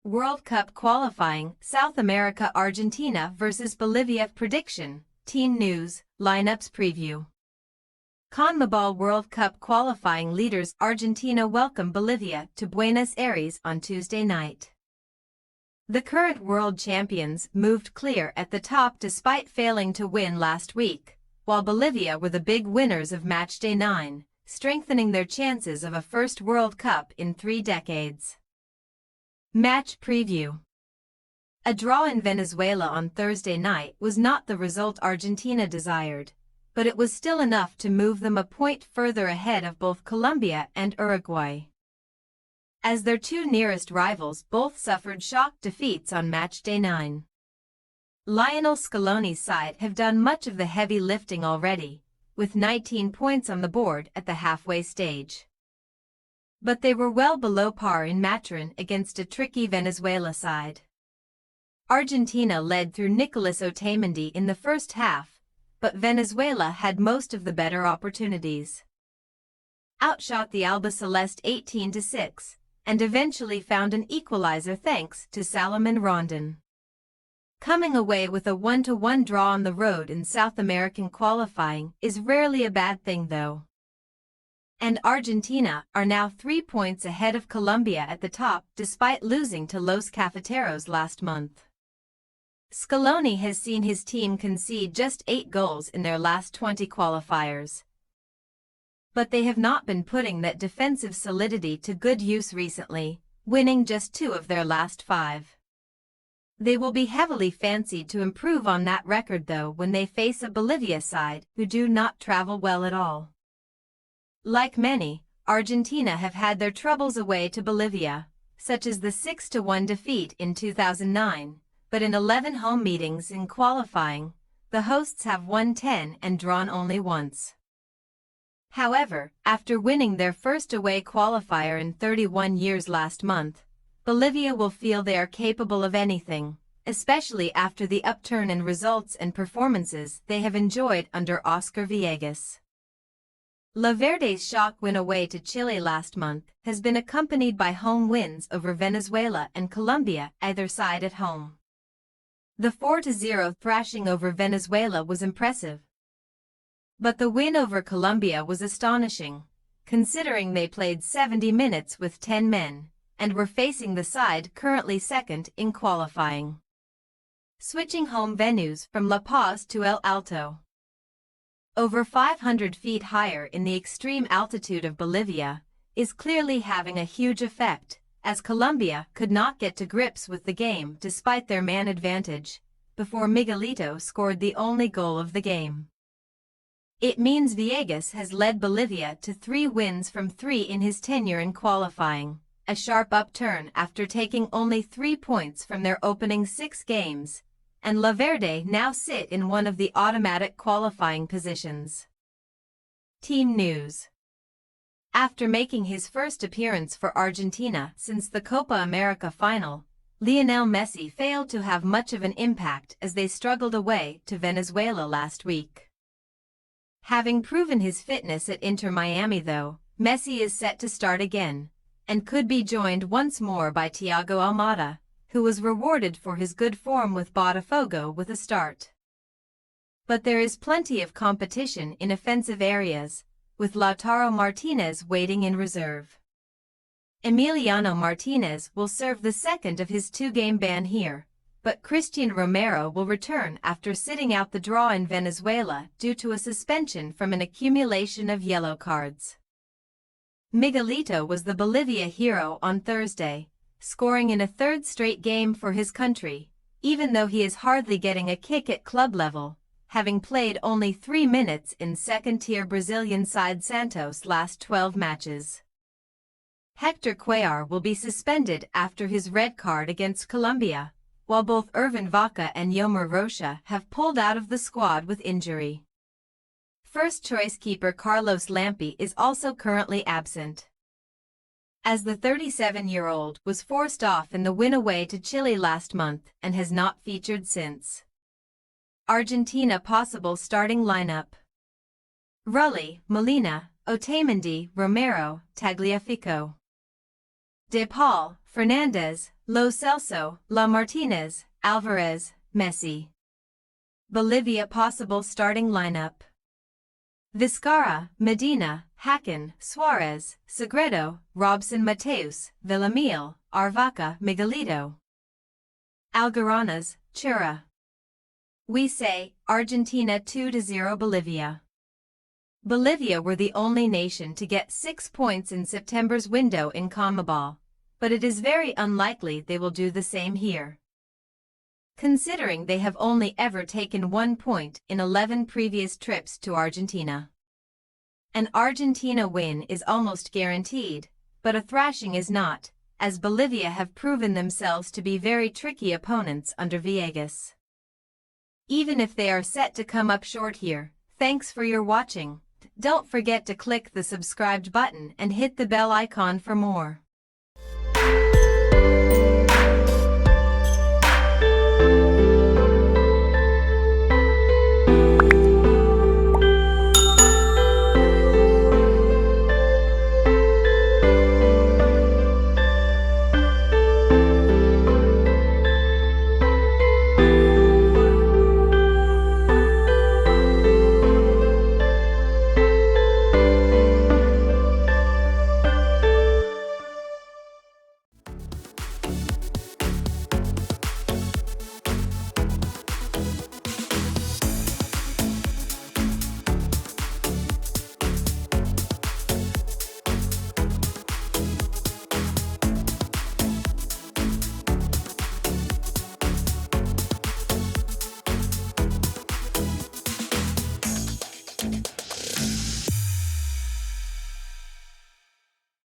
World Cup qualifying, South America Argentina vs Bolivia prediction, Teen News, lineups preview. CONMEBOL World Cup qualifying leaders Argentina welcome Bolivia to Buenos Aires on Tuesday night. The current world champions moved clear at the top despite failing to win last week, while Bolivia were the big winners of Matchday 9, strengthening their chances of a first World Cup in 3 decades. Match preview. A draw in Venezuela on Thursday night was not the result Argentina desired, but it was still enough to move them a point further ahead of both Colombia and Uruguay. As their two nearest rivals both suffered shock defeats on Matchday 9. Lionel Scaloni's side have done much of the heavy lifting already, with 19 points on the board at the halfway stage. But they were well below par in Madrid against a tricky Venezuela side. Argentina led through Nicolas Otamendi in the first half, but Venezuela had most of the better opportunities. Outshot the Albiceleste 18-6, and eventually found an equalizer thanks to Salomon Rondon. Coming away with a 1-1 draw on the road in South American qualifying is rarely a bad thing though. And Argentina are now 3 points ahead of Colombia at the top despite losing to Los Cafeteros last month. Scaloni has seen his team concede just 8 goals in their last 20 qualifiers. But they have not been putting that defensive solidity to good use recently, winning just 2 of their last 5. They will be heavily fancied to improve on that record though when they face a Bolivia side who do not travel well at all. Like many, Argentina have had their troubles away to Bolivia, such as the 6-1 defeat in 2009, but in 11 home meetings in qualifying, the hosts have won 10 and drawn only once. However, after winning their first away qualifier in 31 years last month, Bolivia will feel they are capable of anything, especially after the upturn in results and performances they have enjoyed under Oscar Villegas. La Verde's shock win away to Chile last month has been accompanied by home wins over Venezuela and Colombia either side at home. The 4-0 thrashing over Venezuela was impressive. But the win over Colombia was astonishing, considering they played 70 minutes with 10 men, and were facing the side currently second in qualifying. Switching home venues from La Paz to El Alto. Over 500 feet higher in the extreme altitude of Bolivia, is clearly having a huge effect, as Colombia could not get to grips with the game despite their man advantage, before Miguelito scored the only goal of the game. It means Villegas has led Bolivia to 3 wins from 3 in his tenure in qualifying, a sharp upturn after taking only 3 points from their opening 6 games, and La Verde now sit in one of the automatic qualifying positions. Team News. After making his first appearance for Argentina since the Copa America final, Lionel Messi failed to have much of an impact as they struggled away to Venezuela last week. Having proven his fitness at Inter Miami though, Messi is set to start again, and could be joined once more by Thiago Almada, who was rewarded for his good form with Botafogo with a start. But there is plenty of competition in offensive areas, with Lautaro Martinez waiting in reserve. Emiliano Martinez will serve the second of his 2-game ban here, but Christian Romero will return after sitting out the draw in Venezuela due to a suspension from an accumulation of yellow cards. Miguelito was the Bolivia hero on Thursday, scoring in a 3rd straight game for his country, even though he is hardly getting a kick at club level, having played only 3 minutes in second-tier Brazilian side Santos' last 12 matches. Hector Cuellar will be suspended after his red card against Colombia, while both Irvin Vaca and Yomer Rocha have pulled out of the squad with injury. First-choice keeper Carlos Lampe is also currently absent, as the 37-year-old was forced off in the win away to Chile last month and has not featured since. Argentina possible starting lineup: Rulli, Molina, Otamendi, Romero, Tagliafico. De Paul, Fernandez, Lo Celso, La Martinez, Alvarez, Messi. Bolivia possible starting lineup: Vizcarra, Medina, Hacken, Suarez, Sagredo, Robson Mateus, Villamil, Arvaca, Miguelito. Algaranas, Chura. We say, Argentina 2-0 Bolivia. Bolivia were the only nation to get 6 points in September's window in CONMEBOL, but it is very unlikely they will do the same here, considering they have only ever taken 1 point in 11 previous trips to Argentina. An Argentina win is almost guaranteed, but a thrashing is not, as Bolivia have proven themselves to be very tricky opponents under Villegas. Even if they are set to come up short here, thanks for your watching. Don't forget to click the subscribed button and hit the bell icon for more.